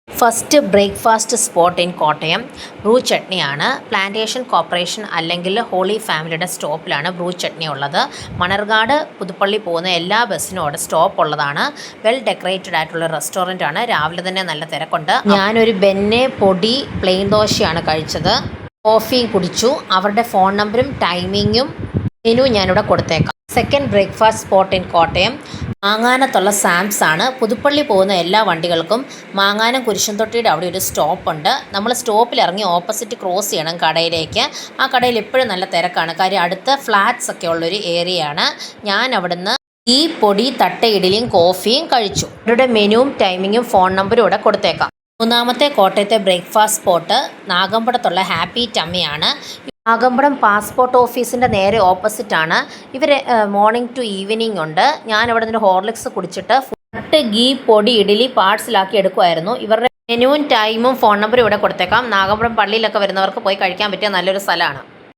First breakfast spot in Kottayam brew ചട്നിയാണ്. Plantation corporation അല്ലെങ്കിൽ holy ഫാമിലിയുടെ സ്റ്റോപ്പിലാണ് ബ്രൂ ചട്നി ഉള്ളത്. മണർകാട് പുതുപ്പള്ളി പോകുന്ന എല്ലാ ബസ്സിനും അവിടെ സ്റ്റോപ്പ് ഉള്ളതാണ്. വെൽ ഡെക്കറേറ്റഡ് ആയിട്ടുള്ള റെസ്റ്റോറൻ്റ് ആണ്. രാവിലെ തന്നെ നല്ല തിരക്കുണ്ട്. ഞാനൊരു ബെന്നെ പൊടി പ്ലെയിൻ ദോശയാണ് കഴിച്ചത്. കോഫിയും കുടിച്ചു. അവരുടെ ഫോൺ നമ്പറും ടൈമിങ്ങും മെനു ഞാനിവിടെ കൊടുത്തേക്കാം. Second breakfast spot in Kottayam മാങ്ങാനത്തുള്ള സാംസ് ആണ്. പുതുപ്പള്ളി പോകുന്ന എല്ലാ വണ്ടികൾക്കും മാങ്ങാനം കുരിശൻതൊട്ടിയുടെ അവിടെ ഒരു സ്റ്റോപ്പുണ്ട്. നമ്മൾ സ്റ്റോപ്പിൽ ഇറങ്ങി ഓപ്പോസിറ്റ് ക്രോസ് ചെയ്യണം കടയിലേക്ക്. ആ കടയിൽ എപ്പോഴും നല്ല തിരക്കാണ്. കാര്യം അടുത്ത് ഫ്ലാറ്റ്സ് ഒക്കെ ഉള്ളൊരു ഏരിയയാണ്. ഞാൻ അവിടുന്ന് ഈ പൊടി തട്ട ഇഡലിയും കോഫിയും കഴിച്ചു. അവരുടെ മെനുവും ടൈമിങ്ങും ഫോൺ നമ്പറും ഇവിടെ കൊടുത്തേക്കാം. മൂന്നാമത്തെ കോട്ടയത്തെ ബ്രേക്ക്ഫാസ്റ്റ് സ്പോട്ട് നാഗമ്പടത്തുള്ള ഹാപ്പി ടമ്മിയാണ്. നാഗമ്പടം പാസ്പോർട്ട് ഓഫീസിൻ്റെ നേരെ ഓപ്പോസിറ്റാണ്. ഇവർ മോർണിംഗ് ടു ഈവനിങ് ഉണ്ട്. ഞാൻ അവിടെ നിന്ന് ഹോർലിക്സ് കുടിച്ചിട്ട് ഫുഡ് ഗീ പൊടി ഇഡലി പാർട്സിലാക്കി എടുക്കുമായിരുന്നു. ഇവരുടെ മെനുവും ടൈമും ഫോൺ നമ്പറും ഇവിടെ കൊടുത്തേക്കാം. നാഗമ്പടം പള്ളിയിലൊക്കെ വരുന്നവർക്ക് പോയി കഴിക്കാൻ പറ്റിയ നല്ലൊരു സ്ഥലമാണ്.